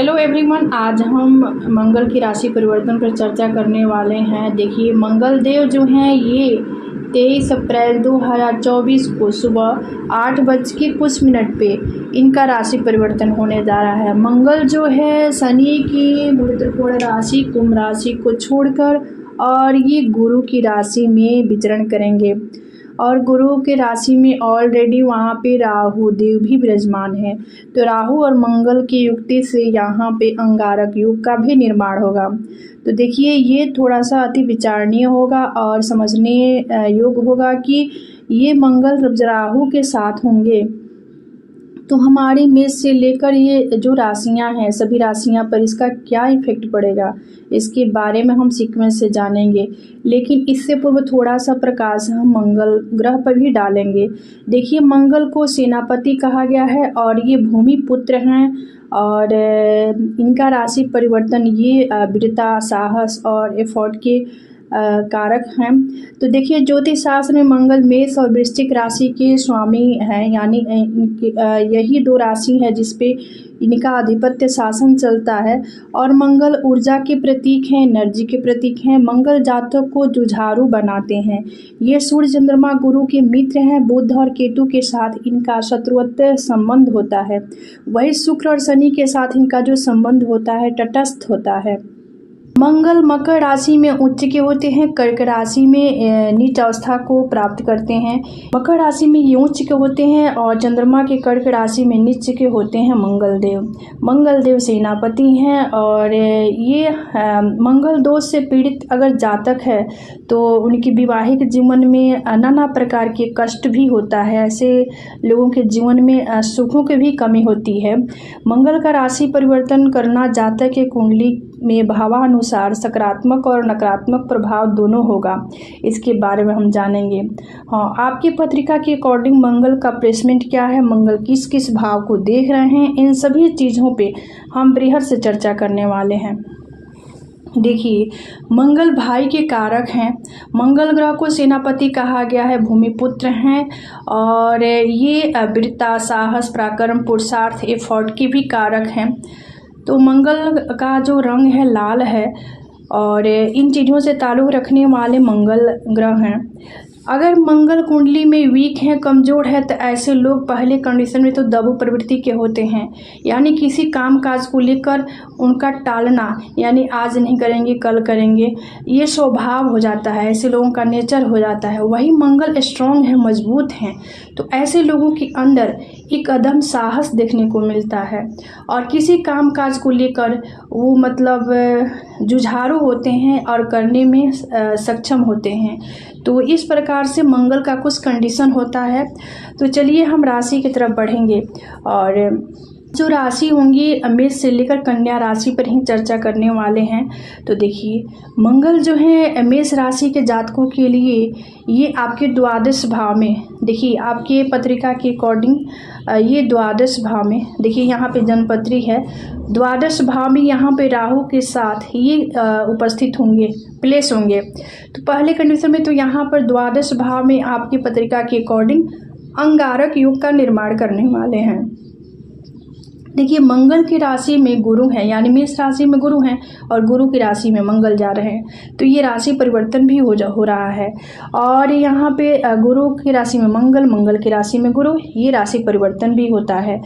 Hello everyone, आज हम मंगल की राशि परिवर्तन पर चर्चा करने वाले हैं। देखिए, मंगल देव जो हैं ये 23 अप्रैल 2024 को सुबह 8:00 पे इनका राशि परिवर्तन होने जा रहा है। मंगल जो है शनि की महत्वपूर्ण राशि कुंभ राशि को छोड़कर और ये गुरु की राशि में विचरण करेंगे और गुरु के राशि में ऑलरेडी वहाँ पे राहु देव भी विराजमान है। तो राहु और मंगल की युक्ति से यहाँ पे अंगारक योग का भी निर्माण होगा। तो देखिए, ये थोड़ा सा अति विचारणीय होगा और समझने योग्य होगा कि ये मंगल जब राहु के साथ होंगे तो हमारी मेष से लेकर ये जो राशियां हैं सभी राशियां पर इसका क्या इफेक्ट पड़ेगा, इसके बारे में हम सीक्वेंस से जानेंगे। लेकिन इससे पूर्व थोड़ा सा प्रकाश हम मंगल ग्रह पर भी डालेंगे। देखिए, मंगल को सेनापति कहा गया है और ये भूमि पुत्र हैं और इनका राशि परिवर्तन ये वीरता, साहस और एफर्ट के कारक हैं। तो देखिए, ज्योतिष शास्त्र में मंगल मेष और वृश्चिक राशि के स्वामी हैं, यानी यही दो राशि है जिसपे इनका आधिपत्य शासन चलता है। और मंगल ऊर्जा के प्रतीक हैं, एनर्जी के प्रतीक हैं। मंगल जातक को जुझारू बनाते हैं। ये सूर्य, चंद्रमा, गुरु के मित्र हैं। बुध और केतु के साथ इनका शत्रुत्व संबंध होता है। वही शुक्र और शनि के साथ इनका जो संबंध होता है तटस्थ होता है। मंगल मकर राशि में उच्च के होते हैं, कर्क राशि में नीच अवस्था को प्राप्त करते हैं। मकर राशि में ये उच्च के होते हैं और चंद्रमा के कर्क राशि में नीच के होते हैं मंगल देव। मंगल देव सेनापति हैं और ये मंगल दोष से पीड़ित अगर जातक है तो उनके वैवाहिक जीवन में नाना प्रकार के कष्ट भी होता है। ऐसे लोगों के जीवन में सुखों की भी कमी होती है। मंगल का राशि परिवर्तन करना जातक के कुंडली में भावानुसार सकारात्मक और नकारात्मक प्रभाव दोनों होगा। इसके बारे में हम जानेंगे। हाँ, आपकी पत्रिका के अकॉर्डिंग मंगल का प्लेसमेंट क्या है, मंगल किस किस भाव को देख रहे हैं, इन सभी चीज़ों पे हम बृहद से चर्चा करने वाले हैं। देखिए, मंगल भाई के कारक हैं। मंगल ग्रह को सेनापति कहा गया है, भूमि पुत्र हैं और ये वीरता, साहस, पराक्रम, पुरुषार्थ, एफर्ट के भी कारक हैं। तो मंगल का जो रंग है लाल है और इन चीज़ों से ताल्लुक़ रखने वाले मंगल ग्रह हैं। अगर मंगल कुंडली में वीक है, कमज़ोर है, तो ऐसे लोग पहले कंडीशन में तो दबु प्रवृत्ति के होते हैं, यानी किसी काम काज को लेकर उनका टालना, यानी आज नहीं करेंगे कल करेंगे, ये स्वभाव हो जाता है, ऐसे लोगों का नेचर हो जाता है। वही मंगल स्ट्रॉन्ग है, मजबूत हैं, तो ऐसे लोगों के अंदर एक अदम साहस देखने को मिलता है और किसी काम काज को लेकर वो मतलब जुझारू होते हैं और करने में सक्षम होते हैं। तो इस प्रकार से मंगल का कुछ कंडीशन होता है। तो चलिए हम राशि की तरफ बढ़ेंगे और जो राशि होंगी मेष से लेकर कन्या राशि पर ही चर्चा करने वाले हैं। तो देखिए, मंगल जो है मेष राशि के जातकों के लिए ये आपके द्वादश भाव में, देखिए आपके पत्रिका के अकॉर्डिंग ये द्वादश भाव में, देखिए यहाँ पे जन्मपत्री है, द्वादश भाव में यहाँ पे राहु के साथ ये उपस्थित होंगे, प्लेस होंगे। तो पहले कंडीशन में तो यहाँ पर द्वादश भाव में आपकी पत्रिका के अकॉर्डिंग अंगारक योग का निर्माण करने वाले हैं। देखिए, मंगल की राशि में गुरु हैं, यानी मेष राशि में गुरु हैं और गुरु की राशि में मंगल जा रहे हैं, तो ये राशि परिवर्तन भी हो रहा है। और यहाँ पे गुरु की राशि में मंगल, मंगल की राशि में गुरु, ये राशि परिवर्तन भी होता है।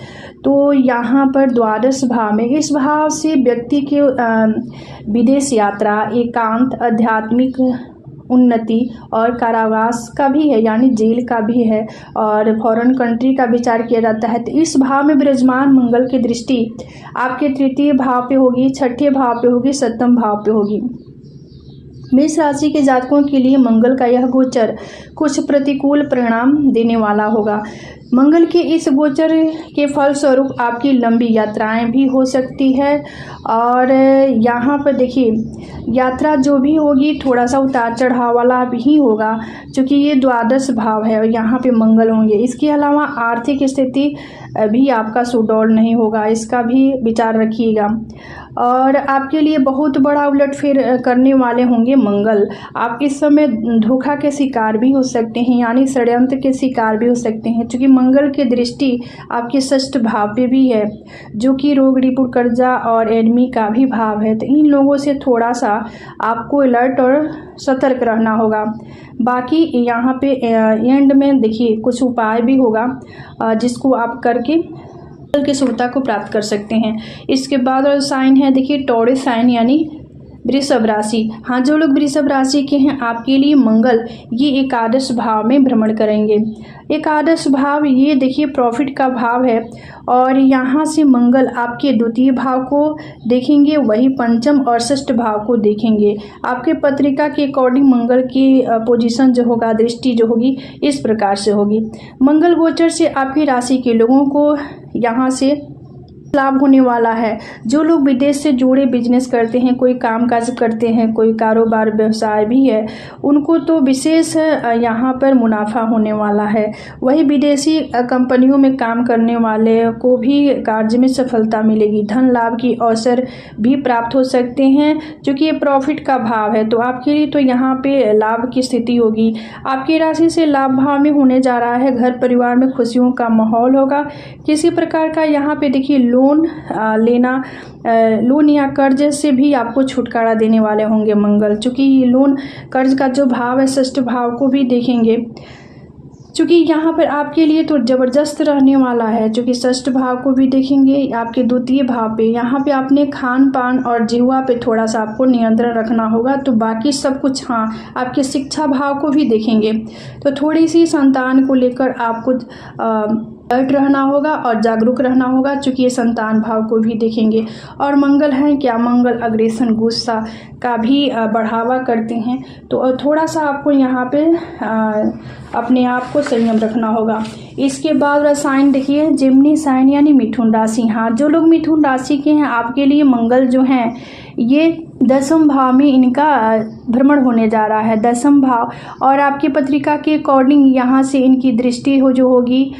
तो यहाँ पर द्वादश भाव में, इस भाव से व्यक्ति के विदेश यात्रा, एकांत, आध्यात्मिक उन्नति और कारावास का भी है, यानी जेल का भी है और फॉरेन कंट्री का विचार किया जाता है। तो इस भाव में विराजमान मंगल की दृष्टि आपके तृतीय भाव पे होगी, छठे भाव पे होगी, सप्तम भाव पे होगी। मेष राशि के जातकों के लिए मंगल का यह गोचर कुछ प्रतिकूल परिणाम देने वाला होगा। मंगल के इस गोचर के फलस्वरूप आपकी लंबी यात्राएं भी हो सकती है और यहाँ पर देखिए, यात्रा जो भी होगी थोड़ा सा उतार चढ़ाव वाला भी होगा, क्योंकि ये द्वादश भाव है और यहाँ पे मंगल होंगे। इसके अलावा आर्थिक स्थिति भी आपका सुडौल नहीं होगा, इसका भी विचार रखिएगा। और आपके लिए बहुत बड़ा उलटफेर करने वाले होंगे मंगल। आप इस समय धोखा के शिकार भी हो सकते हैं, यानी षड्यंत्र के शिकार भी हो सकते हैं, क्योंकि मंगल की दृष्टि आपके षष्ठ भाव पे भी है, जो कि रोग, रिपुण, कर्जा और एनिमी का भी भाव है। तो इन लोगों से थोड़ा सा आपको अलर्ट और सतर्क रहना होगा। बाकी यहाँ पे एंड में देखिए कुछ उपाय भी होगा जिसको आप करके की शुभता को प्राप्त कर सकते हैं। इसके बाद और साइन है देखिए टॉरस साइन यानी वृषभ राशि। हाँ, जो लोग वृषभ राशि के हैं आपके लिए मंगल ये एकादश भाव में भ्रमण करेंगे। एकादश भाव ये देखिए प्रॉफिट का भाव है और यहाँ से मंगल आपके द्वितीय भाव को देखेंगे, वही पंचम और षष्ठ भाव को देखेंगे। आपके पत्रिका के अकॉर्डिंग मंगल की पोजीशन जो होगा, दृष्टि जो होगी इस प्रकार से होगी। मंगल गोचर से आपकी राशि के लोगों को यहाँ से लाभ होने वाला है। जो लोग विदेश से जुड़े बिजनेस करते हैं, कोई कामकाज करते हैं, कोई कारोबार व्यवसाय भी है, उनको तो विशेष यहाँ पर मुनाफा होने वाला है। वही विदेशी कंपनियों में काम करने वाले को भी कार्य में सफलता मिलेगी। धन लाभ की अवसर भी प्राप्त हो सकते हैं, क्योंकि ये प्रॉफिट का भाव है। तो आपके लिए तो यहाँ पे लाभ की स्थिति होगी। आपकी राशि से लाभ भाव में होने जा रहा है। घर परिवार में खुशियों का माहौल होगा। किसी प्रकार का यहाँ पे देखिए लोन या कर्ज से भी आपको छुटकारा देने वाले होंगे मंगल, चूँकि ये लोन कर्ज का जो भाव है षष्ठ भाव को भी देखेंगे, चूँकि यहाँ पर आपके लिए तो ज़बरदस्त रहने वाला है। चूँकि षष्ठ भाव को भी देखेंगे, आपके द्वितीय भाव पे यहाँ पे आपने खान पान और जीवा पे थोड़ा सा आपको नियंत्रण रखना होगा। तो बाकी सब कुछ हाँ, आपके शिक्षा भाव को भी देखेंगे। तो थोड़ी सी संतान को लेकर आपको अलर्ट रहना होगा और जागरूक रहना होगा, चूँकि ये संतान भाव को भी देखेंगे। और मंगल हैं क्या, मंगल अग्रेसन, गुस्सा का भी बढ़ावा करते हैं। तो थोड़ा सा आपको यहाँ पे अपने आप को संयम रखना होगा। इसके बाद साइन देखिए जिमनी साइन यानी मिथुन राशि। हाँ, जो लोग मिथुन राशि के हैं आपके लिए मंगल जो हैं ये दसम भाव में इनका भ्रमण होने जा रहा है, दसम भाव। और आपकी पत्रिका के अकॉर्डिंग यहाँ से इनकी दृष्टि जो होगी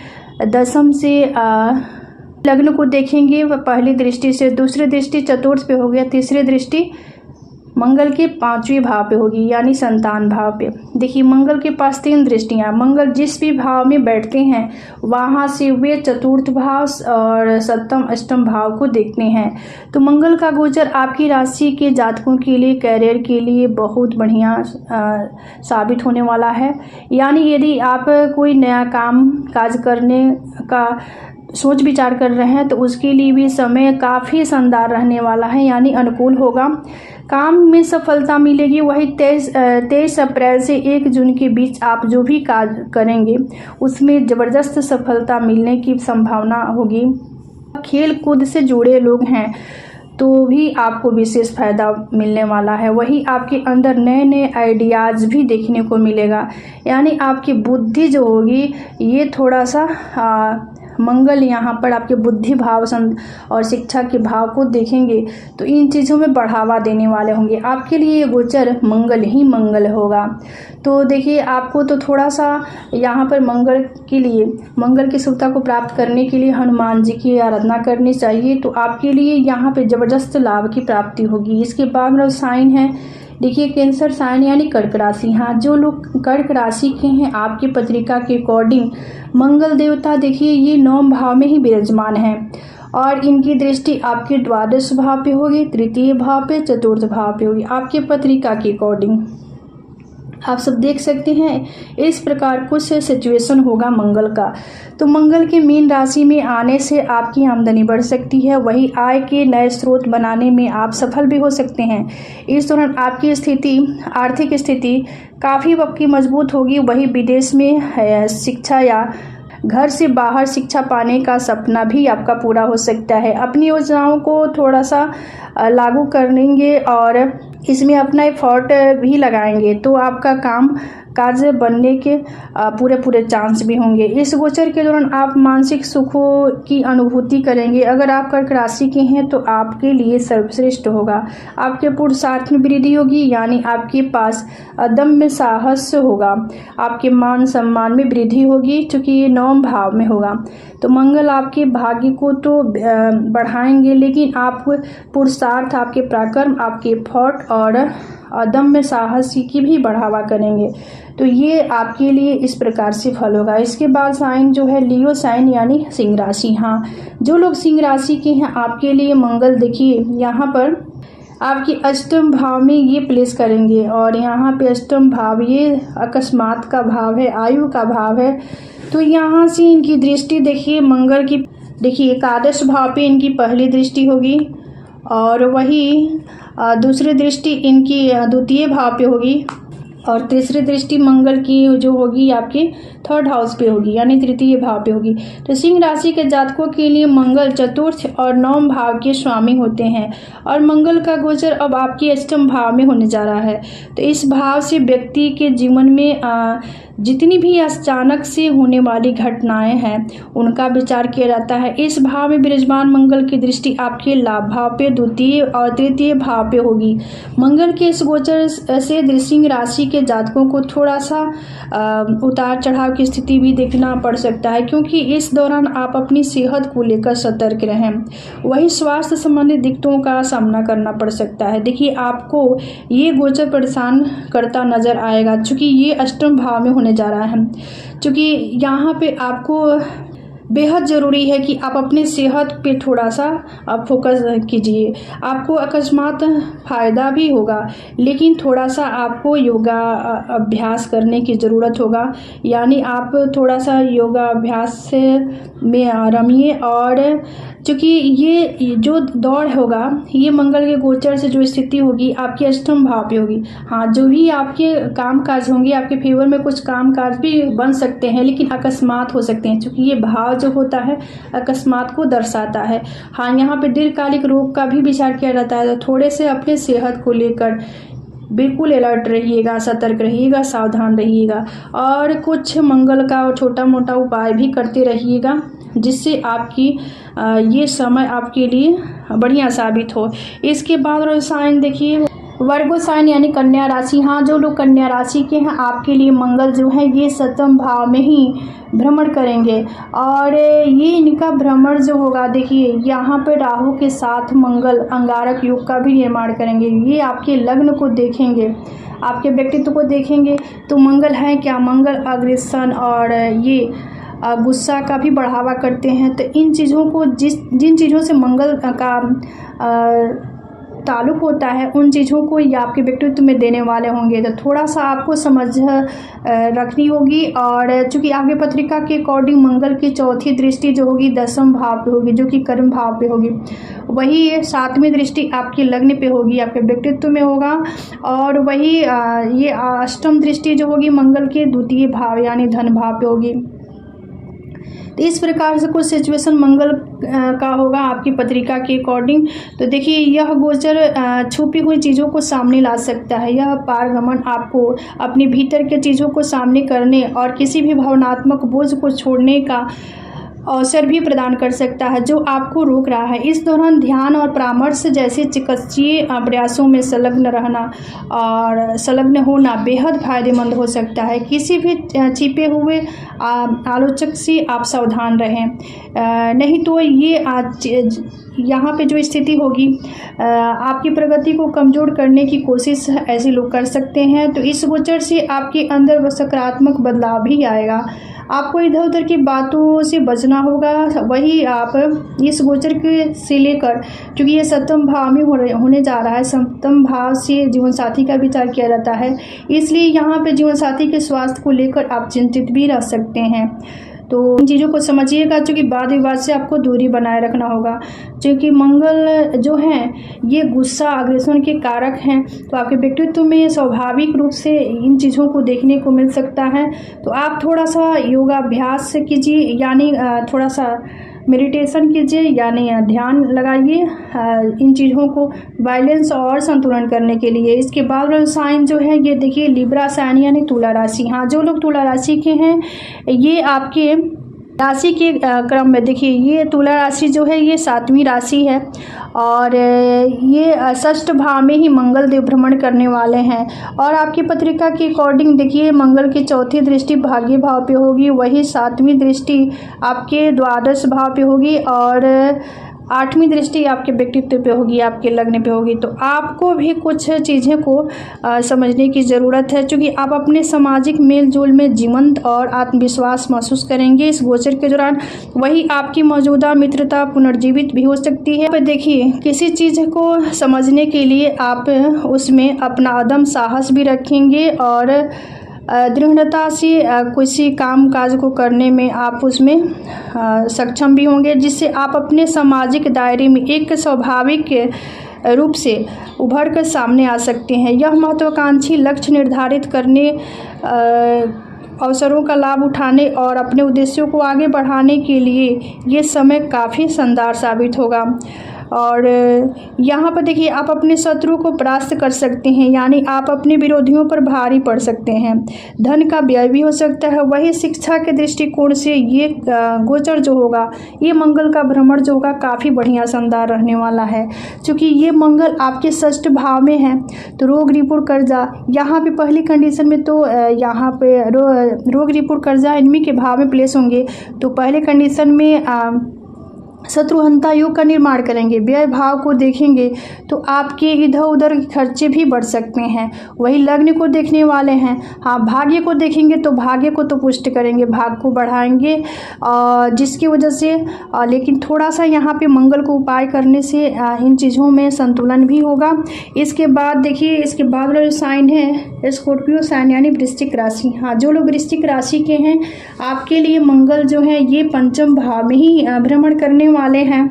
दसम से लग्न को देखेंगे। पहली दृष्टि से, दूसरी दृष्टि चतुर्थ पे हो गया, तीसरी दृष्टि मंगल के पांचवें भाव पे होगी यानी संतान भाव पे। देखिए मंगल के पास 3 दृष्टियां, मंगल जिस भी भाव में बैठते हैं वहां से वे चतुर्थ भाव और सप्तम अष्टम भाव को देखते हैं। तो मंगल का गोचर आपकी राशि के जातकों के लिए कैरियर के लिए बहुत बढ़िया साबित होने वाला है। यानी यदि आप कोई नया काम काज करने का सोच विचार कर रहे हैं तो उसके लिए भी समय काफ़ी शानदार रहने वाला है, यानी अनुकूल होगा। काम में सफलता मिलेगी। वही 23 अप्रैल से 1 जून के बीच आप जो भी कार्य करेंगे उसमें ज़बरदस्त सफलता मिलने की संभावना होगी। खेल कूद से जुड़े लोग हैं तो भी आपको विशेष फायदा मिलने वाला है। वही आपके अंदर नए नए आइडियाज़ भी देखने को मिलेगा, यानी आपकी बुद्धि जो होगी ये थोड़ा सा मंगल यहाँ पर आपके बुद्धि भाव और शिक्षा के भाव को देखेंगे तो इन चीज़ों में बढ़ावा देने वाले होंगे। आपके लिए ये गोचर मंगल ही मंगल होगा। तो देखिए आपको तो थोड़ा सा यहाँ पर मंगल की शुभता को प्राप्त करने के लिए हनुमान जी की आराधना करनी चाहिए। तो आपके लिए यहाँ पे ज़बरदस्त लाभ की प्राप्ति होगी। इसके बाद साइन है देखिए कैंसर साइन यानी कर्क राशि। हाँ, जो लोग कर्क राशि के हैं आपकी पत्रिका के अकॉर्डिंग मंगल देवता देखिए ये 9 भाव में ही विराजमान है और इनकी दृष्टि आपके द्वादश भाव पे होगी, तृतीय भाव पे, चतुर्थ भाव पे होगी आपके पत्रिका के अकॉर्डिंग। आप सब देख सकते हैं इस प्रकार कुछ सिचुएशन होगा मंगल का। तो मंगल के मीन राशि में आने से आपकी आमदनी बढ़ सकती है, वही आय के नए स्रोत बनाने में आप सफल भी हो सकते हैं। इस दौरान आपकी आर्थिक स्थिति काफ़ी आपकी मजबूत होगी। वही विदेश में शिक्षा या घर से बाहर शिक्षा पाने का सपना भी आपका पूरा हो सकता है। अपनी योजनाओं को थोड़ा सा लागू करेंगे और इसमें अपना एफर्ट भी लगाएंगे तो आपका काम कार्य बनने के पूरे चांस भी होंगे। इस गोचर के दौरान आप मानसिक सुखों की अनुभूति करेंगे। अगर आप कर्क राशि के हैं तो आपके लिए सर्वश्रेष्ठ होगा। आपके पुरुषार्थ में वृद्धि होगी, यानी आपके पास अदम्य साहस होगा। आपके मान सम्मान में वृद्धि होगी, क्योंकि ये 9 भाव में होगा। तो मंगल आपके भाग्य को तो बढ़ाएंगे, लेकिन आप पुरुषार्थ, आपके पराक्रम, आपके एफर्ट और अदम्य साहस की भी बढ़ावा करेंगे। तो ये आपके लिए इस प्रकार से फल होगा। इसके बाद साइन जो है लियो साइन यानी सिंह राशि। हाँ, जो लोग सिंह राशि के हैं आपके लिए मंगल देखिए यहाँ पर आपकी अष्टम भाव में ये प्लेस करेंगे, और यहाँ पे अष्टम भाव ये अकस्मात का भाव है, आयु का भाव है। तो यहाँ से इनकी दृष्टि देखिए मंगल की, देखिए एकादश भाव पे इनकी पहली दृष्टि होगी, और वही दूसरी दृष्टि इनकी द्वितीय भाव पे होगी, और तीसरी दृष्टि मंगल की जो होगी आपके थर्ड हाउस पे होगी यानी तृतीय भाव पे होगी। तो सिंह राशि के जातकों के लिए मंगल चतुर्थ और नवम भाव के स्वामी होते हैं, और मंगल का गोचर अब आपके अष्टम भाव में होने जा रहा है। तो इस भाव से व्यक्ति के जीवन में जितनी भी अचानक से होने वाली घटनाएं हैं उनका विचार किया जाता है। इस भाव में विराजमान मंगल की दृष्टि आपके लाभ भाव पे द्वितीय और तृतीय भाव पे होगी। मंगल के इस गोचर से सिंह राशि के जातकों को थोड़ा सा उतार चढ़ाव की स्थिति भी देखना पड़ सकता है, क्योंकि इस दौरान आप अपनी सेहत को लेकर सतर्क रहें। वही स्वास्थ्य संबंधित दिक्कतों का सामना करना पड़ सकता है। देखिए आपको ये गोचर परेशान करता नजर आएगा, चूँकि ये अष्टम भाव में होने जा रहा है। क्योंकि यहाँ पे आपको बेहद ज़रूरी है कि आप अपनी सेहत पे थोड़ा सा फोकस कीजिए। आपको अकस्मात फ़ायदा भी होगा, लेकिन थोड़ा सा आपको योगा अभ्यास करने की ज़रूरत होगा। यानी आप थोड़ा सा योगा अभ्यास से में रमिए, और क्योंकि ये जो दौड़ होगा ये मंगल के गोचर से जो स्थिति होगी आपके अष्टम भाव पे होगी। हाँ, जो भी आपके काम काज होंगे आपके फेवर में कुछ काम काज भी बन सकते हैं, लेकिन अकस्मात हो सकते हैं, क्योंकि ये भाव जो होता है अकस्मात को दर्शाता है। हाँ, यहाँ पे दीर्घकालिक रोग का भी विचार किया जाता है। तो थोड़े से अपने सेहत को लेकर बिल्कुल अलर्ट रहिएगा, सतर्क रहिएगा, सावधान रहिएगा, और कुछ मंगल का छोटा मोटा उपाय भी करते रहिएगा, जिससे आपकी ये समय आपके लिए बढ़िया साबित हो। इसके बाद साइन देखिए वर्गो साइन यानी कन्या राशि। हाँ, जो लोग कन्या राशि के हैं आपके लिए मंगल जो है ये सप्तम भाव में ही भ्रमण करेंगे, और ये इनका भ्रमण जो होगा देखिए यहाँ पे राहु के साथ मंगल अंगारक योग का भी निर्माण करेंगे। ये आपके लग्न को देखेंगे, आपके व्यक्तित्व को देखेंगे। तो मंगल है क्या, मंगल अग्रेसन और ये गुस्सा का भी बढ़ावा करते हैं। तो इन चीज़ों को जिन चीज़ों से मंगल का ताल्लुक होता है उन चीज़ों को ये आपके व्यक्तित्व में देने वाले होंगे। तो थोड़ा सा आपको समझ रखनी होगी। और चूँकि आपके पत्रिका के अकॉर्डिंग मंगल की चौथी दृष्टि जो होगी दसम भाव पे होगी, जो कि कर्म भाव पे होगी, वही सातवीं दृष्टि आपके लग्न पे होगी, आपके व्यक्तित्व में होगा। और वही ये अष्टम दृष्टि जो होगी मंगल के द्वितीय भाव यानी धन भाव पे होगी। तो इस प्रकार से कुछ सिचुएशन मंगल का होगा आपकी पत्रिका के अकॉर्डिंग। तो देखिए यह गोचर छुपी हुई चीज़ों को सामने ला सकता है। यह पारगमन आपको अपने भीतर के चीज़ों को सामने करने और किसी भी भावनात्मक बोझ को छोड़ने का अवसर भी प्रदान कर सकता है जो आपको रोक रहा है। इस दौरान ध्यान और परामर्श जैसे चिकित्सीय प्रयासों में संलग्न रहना और संलग्न होना बेहद फायदेमंद हो सकता है। किसी भी छिपे हुए आलोचक से आप सावधान रहें, नहीं तो ये यहाँ पे जो स्थिति होगी आपकी प्रगति को कमज़ोर करने की कोशिश ऐसे लोग कर सकते हैं। तो इस गोचर से आपके अंदर सकारात्मक बदलाव भी आएगा। आपको इधर उधर की बातों से बचना होगा। वही आप इस गोचर के से लेकर, क्योंकि ये सप्तम भाव में होने जा रहा है, सप्तम भाव से जीवन साथी का विचार किया जाता है, इसलिए यहाँ पे जीवन साथी के स्वास्थ्य को लेकर आप चिंतित भी रह सकते हैं। तो इन चीज़ों को समझिएगा, क्योंकि वाद विवाद से आपको दूरी बनाए रखना होगा। क्योंकि मंगल जो हैं ये गुस्सा अग्रेशन के कारक हैं, तो आपके व्यक्तित्व में स्वाभाविक रूप से इन चीज़ों को देखने को मिल सकता है। तो आप थोड़ा सा योगाभ्यास कीजिए, यानी थोड़ा सा मेडिटेशन कीजिए, यानी ध्यान लगाइए इन चीज़ों को बैलेंस और संतुलन करने के लिए। इसके बाद साइन जो है ये देखिए लिब्रा साइन यानी तुला राशि। हाँ, जो लोग तुला राशि के हैं ये आपके राशि के क्रम में देखिए ये तुला राशि जो है ये सातवीं राशि है, और ये षष्ठ भाव में ही मंगल देव भ्रमण करने वाले हैं। और आपकी पत्रिका के अकॉर्डिंग देखिए मंगल की चौथी दृष्टि भाग्य भाव पे होगी, वही सातवीं दृष्टि आपके द्वादश भाव पे होगी, और 8वीं दृष्टि आपके व्यक्तित्व पे होगी, आपके लग्न पे होगी। तो आपको भी कुछ चीज़ें को समझने की ज़रूरत है, क्योंकि आप अपने सामाजिक मेल जोल में जीवंत और आत्मविश्वास महसूस करेंगे इस गोचर के दौरान। वही आपकी मौजूदा मित्रता पुनर्जीवित भी हो सकती है। पर देखिए, किसी चीज़ को समझने के लिए आप उसमें अपना अदम साहस भी रखेंगे और दृढ़ता से किसी काम काज को करने में आप उसमें सक्षम भी होंगे, जिससे आप अपने सामाजिक दायरे में एक स्वाभाविक रूप से उभर कर सामने आ सकते हैं। यह महत्वाकांक्षी लक्ष्य निर्धारित करने, अवसरों का लाभ उठाने और अपने उद्देश्यों को आगे बढ़ाने के लिए ये समय काफ़ी शानदार साबित होगा। और यहाँ पर देखिए, आप अपने शत्रु को परास्त कर सकते हैं, यानी आप अपने विरोधियों पर भारी पड़ सकते हैं। धन का व्यय भी हो सकता है। वही शिक्षा के दृष्टिकोण से ये गोचर जो होगा, ये मंगल का भ्रमण जो होगा काफ़ी बढ़िया शानदार रहने वाला है, क्योंकि ये मंगल आपके षष्ठ भाव में है। तो रोग रिपुण कर्जा, यहाँ पे पहली कंडीशन में तो यहाँ पे रोग रिपुण कर्जा इनमी के भाव में प्लेस होंगे। तो पहले कंडीशन में शत्रुहंता योग का निर्माण करेंगे। व्यय भाव को देखेंगे तो आपके इधर उधर खर्चे भी बढ़ सकते हैं। वही लग्न को देखने वाले हैं, हाँ भाग्य को देखेंगे तो भाग्य को तो पुष्ट करेंगे, भाग को बढ़ाएंगे, जिसकी वजह से लेकिन थोड़ा सा यहाँ पे मंगल को उपाय करने से इन चीज़ों में संतुलन भी होगा। इसके बाद देखिए, इसके बाद वाला जो साइन है स्कॉर्पियो साइन यानी वृश्चिक राशि। हाँ, जो लोग वृश्चिक राशि के हैं, आपके लिए मंगल जो है ये पंचम भाव में ही भ्रमण करने वाले हैं।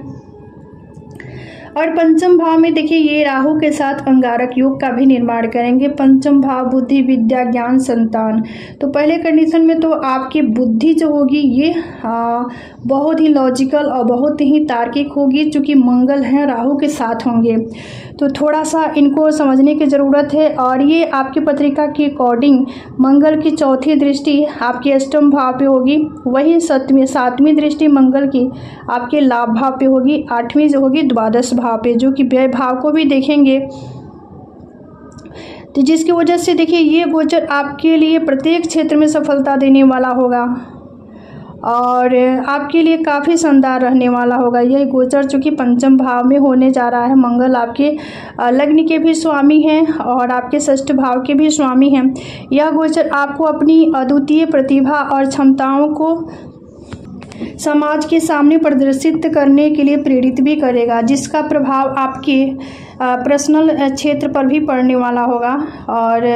और पंचम भाव में देखिए, ये राहु के साथ अंगारक योग का भी निर्माण करेंगे। पंचम भाव बुद्धि, विद्या, ज्ञान, संतान। तो पहले कंडीशन में तो आपकी बुद्धि जो होगी ये बहुत ही लॉजिकल और बहुत ही तार्किक होगी, क्योंकि मंगल हैं राहु के साथ होंगे। तो थोड़ा सा इनको समझने की ज़रूरत है। और ये आपकी पत्रिका के अकॉर्डिंग मंगल की चौथी दृष्टि आपके अष्टम भाव पे होगी। वही सातवीं दृष्टि मंगल की आपके लाभ भाव पे होगी। 8वीं जो होगी द्वादश भाव पे, जो कि व्यय भाव को भी देखेंगे। तो जिसकी वजह से देखिए, ये गोचर आपके लिए प्रत्येक क्षेत्र में सफलता देने वाला होगा और आपके लिए काफ़ी शानदार रहने वाला होगा। यह गोचर चूँकि पंचम भाव में होने जा रहा है। मंगल आपके लग्न के भी स्वामी हैं और आपके षष्ठ भाव के भी स्वामी हैं। यह गोचर आपको अपनी अद्वितीय प्रतिभा और क्षमताओं को समाज के सामने प्रदर्शित करने के लिए प्रेरित भी करेगा, जिसका प्रभाव आपके पर्सनल क्षेत्र पर भी पड़ने वाला होगा। और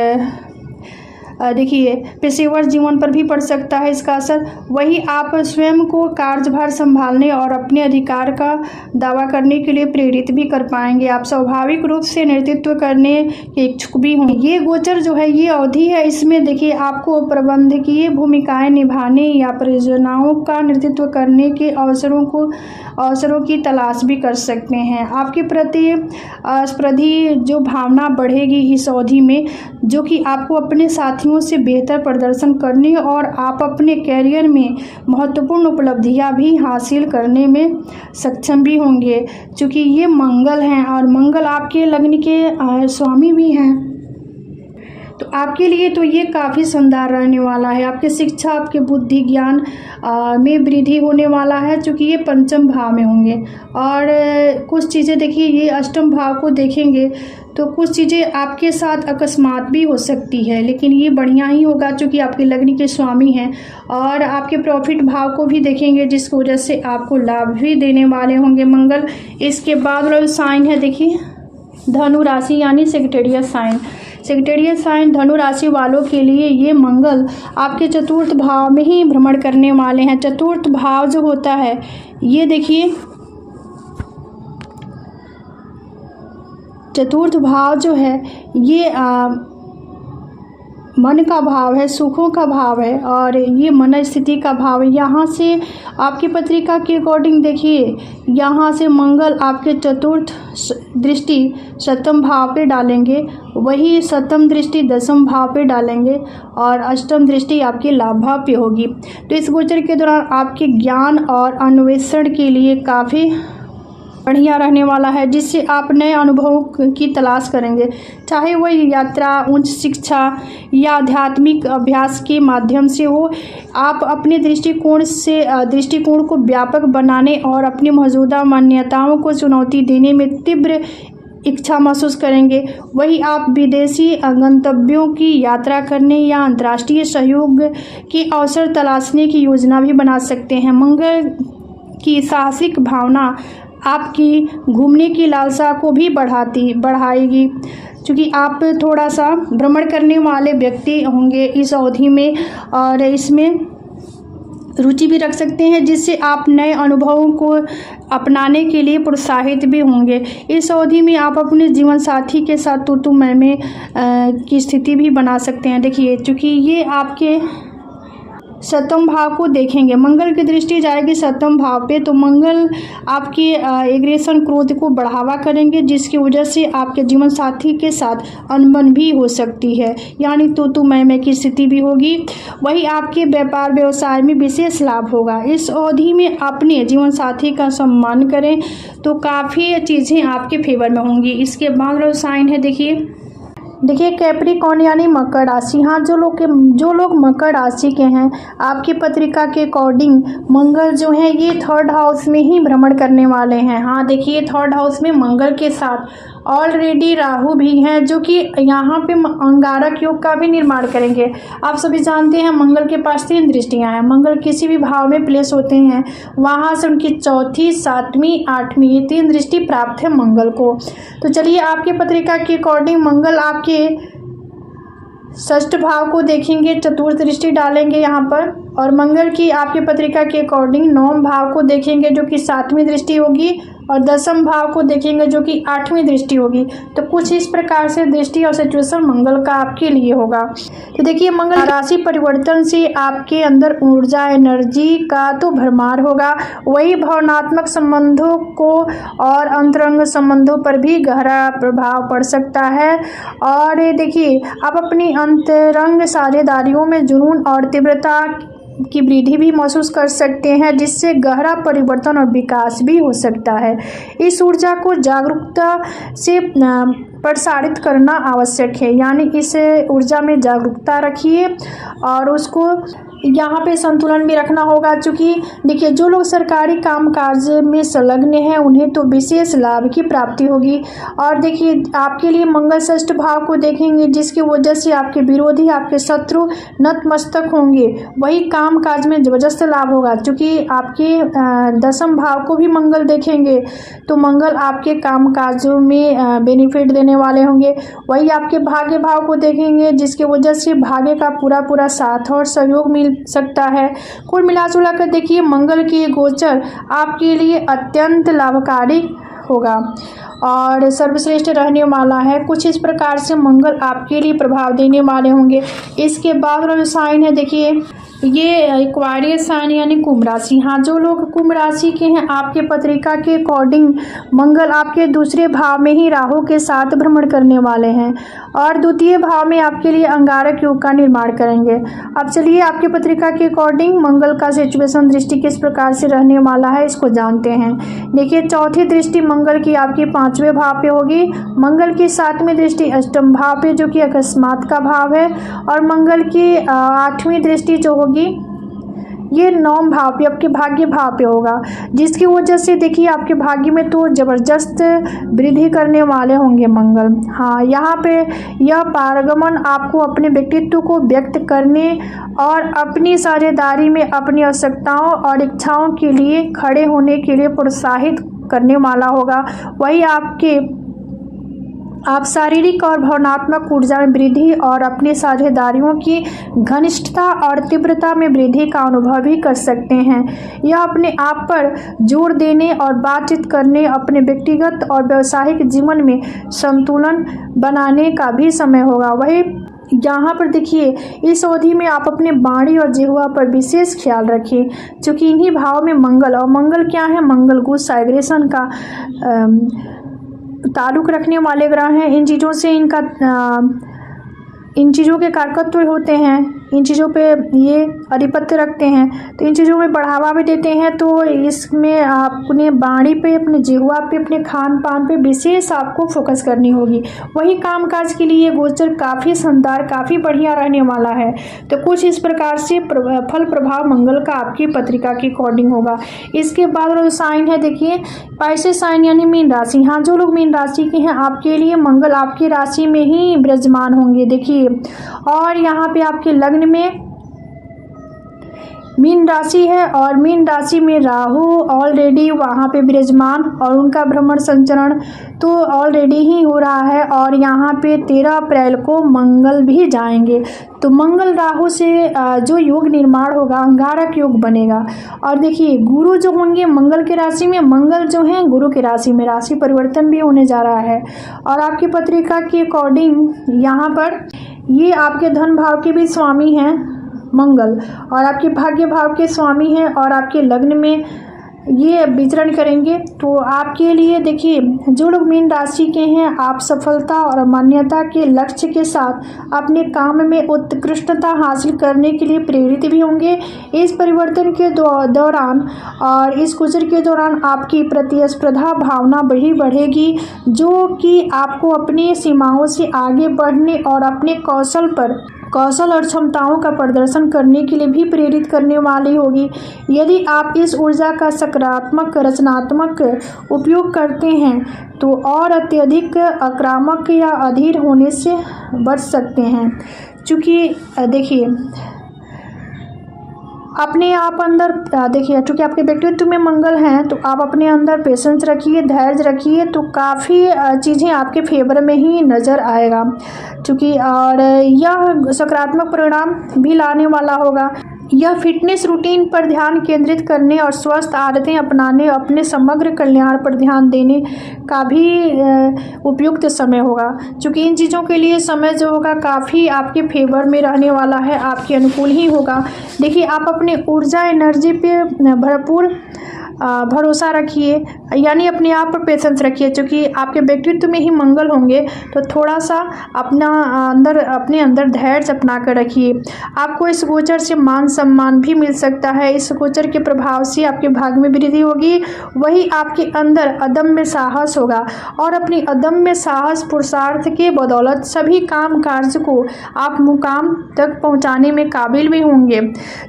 देखिए, पेशेवर जीवन पर भी पड़ सकता है इसका असर। वही आप स्वयं को कार्यभार संभालने और अपने अधिकार का दावा करने के लिए प्रेरित भी कर पाएंगे। आप स्वाभाविक रूप से नेतृत्व करने के इच्छुक भी होंगे। ये गोचर जो है ये अवधि है, इसमें देखिए आपको प्रबंधकीय भूमिकाएं निभाने या परियोजनाओं का नेतृत्व करने के अवसरों की तलाश भी कर सकते हैं। आपके प्रति स्पर्धी जो भावना बढ़ेगी इस अवधि में, जो कि आपको अपने साथियों से बेहतर प्रदर्शन करने और आप अपने कैरियर में महत्वपूर्ण उपलब्धियां भी हासिल करने में सक्षम भी होंगे, क्योंकि ये मंगल हैं और मंगल आपके लग्न के स्वामी भी हैं। तो आपके लिए तो ये काफ़ी शानदार रहने वाला है। आपकी शिक्षा, आपके बुद्धि ज्ञान में वृद्धि होने वाला है, क्योंकि ये पंचम भाव में होंगे। और कुछ चीज़ें देखिए, ये अष्टम भाव को देखेंगे तो कुछ चीज़ें आपके साथ अकस्मात भी हो सकती है, लेकिन ये बढ़िया ही होगा क्योंकि आपके लग्न के स्वामी हैं। और आपके प्रॉफिट भाव को भी देखेंगे, जिसकी वजह से आपको लाभ भी देने वाले होंगे मंगल। इसके बाद वाला साइन है देखिए धनु राशि यानी सेक्रेटेरियस साइन। सेक्रेटेरियस साइन धनु राशि वालों के लिए ये मंगल आपके चतुर्थ भाव में ही भ्रमण करने वाले हैं। चतुर्थ भाव जो होता है ये देखिए, चतुर्थ भाव जो है ये मन का भाव है, सुखों का भाव है और ये मन स्थिति का भाव है। यहाँ से आपकी पत्रिका के अकॉर्डिंग देखिए, यहाँ से मंगल आपके चतुर्थ दृष्टि सप्तम भाव पे डालेंगे, वही सप्तम दृष्टि दसम भाव पे डालेंगे और अष्टम दृष्टि आपके लाभ भाव पे होगी। तो इस गोचर के दौरान आपके ज्ञान और अन्वेषण के लिए काफ़ी बढ़िया रहने वाला है, जिससे आप नए अनुभवों की तलाश करेंगे। चाहे वह यात्रा, उच्च शिक्षा या आध्यात्मिक अभ्यास के माध्यम से हो, आप अपने दृष्टिकोण को व्यापक बनाने और अपनी मौजूदा मान्यताओं को चुनौती देने में तीव्र इच्छा महसूस करेंगे। वही आप विदेशी गंतव्यों की यात्रा करने या अंतर्राष्ट्रीय सहयोग के अवसर तलाशने की योजना भी बना सकते हैं। मंगल की साहसिक भावना आपकी घूमने की लालसा को भी बढ़ाएगी, क्योंकि आप थोड़ा सा भ्रमण करने वाले व्यक्ति होंगे इस अवधि में, और इसमें रुचि भी रख सकते हैं, जिससे आप नए अनुभवों को अपनाने के लिए प्रोत्साहित भी होंगे। इस अवधि में आप अपने जीवन साथी के साथ तू मैं की स्थिति भी बना सकते हैं। देखिए, चूँकि ये आपके सप्तम भाव को देखेंगे, मंगल की दृष्टि जाएगी सप्तम भाव पे, तो मंगल आपके एग्रेशन, क्रोध को बढ़ावा करेंगे, जिसकी वजह से आपके जीवन साथी के साथ अनबन भी हो सकती है, यानी तू मैं की स्थिति भी होगी। वही आपके व्यापार व्यवसाय में विशेष लाभ होगा। इस अवधि में अपने जीवन साथी का सम्मान करें तो काफ़ी चीज़ें आपके फेवर में होंगी। इसके बाद साइन है, देखिए कैप्रिकॉर्न यानी मकर राशि। हाँ, जो लोग मकर राशि के हैं, आपकी पत्रिका के अकॉर्डिंग मंगल जो है ये 3rd हाउस में ही भ्रमण करने वाले हैं। हाँ, देखिए 3rd हाउस में मंगल के साथ ऑलरेडी राहु भी हैं, जो कि यहाँ पे अंगारक योग का भी निर्माण करेंगे। आप सभी जानते हैं मंगल के पास 3 दृष्टियाँ हैं। मंगल किसी भी भाव में प्लेस होते हैं, वहाँ से उनकी 4th, 7वीं, 8वीं ये 3 दृष्टि प्राप्त है मंगल को। तो चलिए, आपके पत्रिका के अकॉर्डिंग मंगल आपके 6th भाव को देखेंगे, 4th दृष्टि डालेंगे यहाँ पर, और मंगल की आपके पत्रिका के अकॉर्डिंग 9वें भाव को देखेंगे, जो कि 7वीं दृष्टि होगी, और 10वें भाव को देखेंगे, जो कि 8वीं दृष्टि होगी। तो कुछ इस प्रकार से दृष्टि और सिचुएशन मंगल का आपके लिए होगा। तो देखिए, मंगल राशि परिवर्तन से आपके अंदर ऊर्जा, एनर्जी का तो भरमार होगा, वही भावनात्मक संबंधों को और अंतरंग संबंधों पर भी गहरा प्रभाव पड़ सकता है। और देखिए, आप अपनी अंतरंग साझेदारियों में जुनून और तीव्रता की वृद्धि भी महसूस कर सकते हैं, जिससे गहरा परिवर्तन और विकास भी हो सकता है। इस ऊर्जा को जागरूकता से प्रसारित करना आवश्यक है, यानी इस ऊर्जा में जागरूकता रखिए और उसको यहाँ पे संतुलन भी रखना होगा। क्योंकि देखिए, जो लोग सरकारी कामकाज में संलग्न हैं उन्हें तो विशेष लाभ की प्राप्ति होगी। और देखिए, आपके लिए मंगल 6th भाव को देखेंगे, जिसकी वजह से आपके विरोधी, आपके शत्रु नतमस्तक होंगे। वही कामकाज में जबरदस्त लाभ होगा। क्योंकि आपके 10वें भाव को भी मंगल देखेंगे, तो मंगल आपके कामकाजों में बेनिफिट देने वाले होंगे। वही आपके भाग्य भाव को देखेंगे, जिसकी वजह से भाग्य का पूरा साथ और सहयोग मिल सकता है। कुल मिलाजुला कर देखिए, मंगल की गोचर आपके लिए अत्यंत लाभकारी होगा और सर्वश्रेष्ठ रहने वाला है। कुछ इस प्रकार से मंगल आपके लिए प्रभाव देने वाले होंगे। इसके बाद वाला साइन है, देखिए ये एक्वारियस साइन यानी कुंभ राशि। हाँ, जो लोग कुंभ राशि के हैं, आपके पत्रिका के अकॉर्डिंग मंगल आपके 2रे भाव में ही राहु के साथ भ्रमण करने वाले हैं और 2य भाव में आपके लिए अंगारक योग का निर्माण करेंगे। अब चलिए, आपके पत्रिका के अकॉर्डिंग मंगल का सिचुएशन दृष्टि किस प्रकार से रहने वाला है, इसको जानते हैं। देखिए, 4थी दृष्टि मंगल की आपके 5वें भाव पे होगी, मंगल की 7वीं दृष्टि अष्टम भाव पे, जो कि अकस्मात का भाव है, और मंगल की 8वीं दृष्टि जो होगी ये 9वें भाव पे, आपके भाग्य भाव पे होगा, जिसकी वजह से देखिए आपके भाग्य में तो जबरदस्त वृद्धि करने वाले होंगे मंगल। हाँ, यहाँ पे यह पारगमन आपको अपने व्यक्तित्व को व्यक्त करने और अपनी साझेदारी में अपनी आवश्यकताओं और इच्छाओं के लिए खड़े होने के लिए प्रोत्साहित करने वाला होगा। वही आप शारीरिक और भावनात्मक ऊर्जा में वृद्धि और अपनी साझेदारियों की घनिष्ठता और तीव्रता में वृद्धि का अनुभव भी कर सकते हैं। यह अपने आप पर जोर देने और बातचीत करने, अपने व्यक्तिगत और व्यावसायिक जीवन में संतुलन बनाने का भी समय होगा। वही यहाँ पर देखिए, इस अवधि में आप अपने वाणी और जिह्वा पर विशेष ख्याल रखें, क्योंकि इन्हीं भाव में मंगल, और मंगल क्या है, मंगल गुस्सा, एग्रेशन का ताल्लुक रखने वाले ग्रह हैं। इन चीज़ों से इन चीज़ों के कारकत्व होते हैं इन चीज़ों पे ये आधिपत्य रखते हैं, तो इन चीज़ों में बढ़ावा भी देते हैं। तो इसमें अपने वाणी पे, अपने जिह्वा पे, अपने खान पान पे विशेष आपको फोकस करनी होगी। वही कामकाज के लिए गोचर काफ़ी शानदार, काफ़ी बढ़िया रहने वाला है। तो कुछ इस प्रकार से फल प्रभाव मंगल का आपकी पत्रिका के अकॉर्डिंग होगा। इसके बाद जो साइन है देखिए, पाइसेस साइन यानी मीन राशि। हाँ, जो लोग मीन राशि के हैं आपके लिए मंगल आपकी राशि में ही विराजमान होंगे देखिए। और यहाँ पे आपके लग्न में मीन राशि है और मीन राशि में राहु ऑलरेडी वहाँ पे विराजमान, और उनका भ्रमण संचरण तो ऑलरेडी ही हो रहा है। और यहाँ पे 13 अप्रैल को मंगल भी जाएंगे। तो मंगल राहु से जो योग निर्माण होगा अंगारक योग बनेगा। और देखिए गुरु जो होंगे मंगल के राशि में, मंगल जो हैं गुरु के राशि में राशि परिवर्तन भी होने जा रहा है। और आपकी पत्रिका के अकॉर्डिंग यहाँ पर ये आपके धन भाव के भी स्वामी हैं मंगल, और आपके भाग्य भाव के स्वामी हैं, और आपके लग्न में ये विचरण करेंगे। तो आपके लिए देखिए, जो लोग मीन राशि के हैं आप सफलता और मान्यता के लक्ष्य के साथ अपने काम में उत्कृष्टता हासिल करने के लिए प्रेरित भी होंगे। इस परिवर्तन के दौरान और इस गोचर के दौरान आपकी प्रतिस्पर्धा भावना बढ़ेगी, जो कि आपको अपनी सीमाओं से आगे बढ़ने और अपने कौशल और क्षमताओं का प्रदर्शन करने के लिए भी प्रेरित करने वाली होगी। यदि आप इस ऊर्जा का सकारात्मक रचनात्मक उपयोग करते हैं तो और अत्यधिक आक्रामक या अधीर होने से बच सकते हैं। चूँकि देखिए अपने आप अंदर देखिए, चूँकि आपके व्यक्तित्व में मंगल हैं तो आप अपने अंदर पेशेंस रखिए, धैर्य रखिए, तो काफ़ी चीज़ें आपके फेवर में ही नज़र आएगा। चूँकि और यह सकारात्मक परिणाम भी लाने वाला होगा। यह फिटनेस रूटीन पर ध्यान केंद्रित करने और स्वस्थ आदतें अपनाने, अपने समग्र कल्याण पर ध्यान देने का भी उपयुक्त समय होगा। चूँकि इन चीज़ों के लिए समय जो होगा काफ़ी आपके फेवर में रहने वाला है, आपके अनुकूल ही होगा। देखिए आप अपने ऊर्जा एनर्जी पे भरपूर भरोसा रखिए, यानी अपने आप पर पेशेंस रखिए। क्योंकि आपके व्यक्तित्व में ही मंगल होंगे तो थोड़ा सा अपने अंदर धैर्य अपना कर रखिए। आपको इस गोचर से मान सम्मान भी मिल सकता है। इस गोचर के प्रभाव से आपके भाग्य में वृद्धि होगी। वही आपके अंदर अदम्य साहस होगा, और अपनी अदम्य साहस पुरुषार्थ के बदौलत सभी काम कार्य को आप मुकाम तक पहुंचाने में काबिल भी होंगे।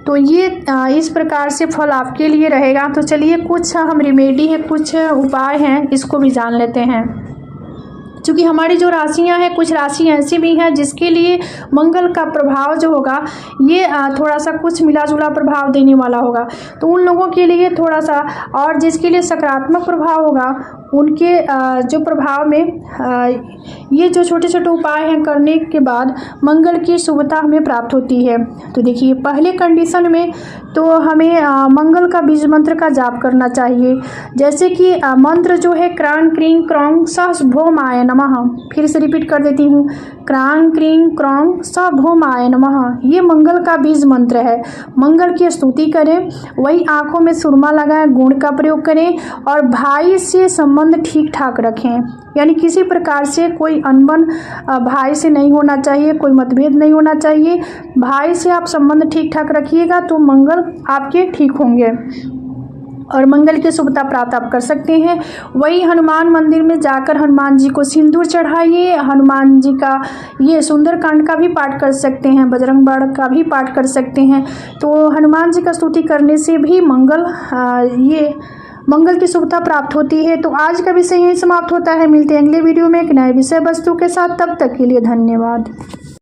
तो ये इस प्रकार से फल आपके लिए रहेगा। तो चलिए कुछ हम रेमेडी है, कुछ उपाय हैं, इसको भी जान लेते हैं। क्योंकि हमारी जो राशियां हैं, कुछ राशि ऐसी भी हैं जिसके लिए मंगल का प्रभाव जो होगा ये थोड़ा सा कुछ मिला जुला प्रभाव देने वाला होगा। तो उन लोगों के लिए थोड़ा सा, और जिसके लिए सकारात्मक प्रभाव होगा उनके जो प्रभाव में ये जो छोटे छोटे उपाय हैं करने के बाद मंगल की शुभता हमें प्राप्त होती है। तो देखिए पहले कंडीशन में तो हमें मंगल का बीज मंत्र का जाप करना चाहिए। जैसे कि मंत्र जो है क्रांग क्रीं क्रौंग स भौमाय नमः। फिर से रिपीट कर देती हूँ, क्रांग क्रीं क्रौंग स भौमाय नमः। ये मंगल का बीज मंत्र है। मंगल की स्तुति करें, वही आंखों में सुरमा लगाएं, गुण का प्रयोग करें, और भाई से संबंध ठीक ठाक रखें। यानी किसी प्रकार से कोई अनबन भाई से नहीं होना चाहिए, कोई मतभेद नहीं होना चाहिए। भाई से आप संबंध ठीक ठाक रखिएगा तो मंगल आपके ठीक होंगे और मंगल की शुभता प्राप्त आप कर सकते हैं। वही हनुमान मंदिर में जाकर हनुमान जी को सिंदूर चढ़ाइए। हनुमान जी का ये सुंदरकांड का भी पाठ कर सकते हैं, बजरंग बाण का भी पाठ कर सकते हैं। तो हनुमान जी का स्तुति करने से भी मंगल की शुभता प्राप्त होती है। तो आज का विषय यही समाप्त होता है। मिलते हैं अगले वीडियो में एक नए विषय वस्तु के साथ। तब तक के लिए धन्यवाद।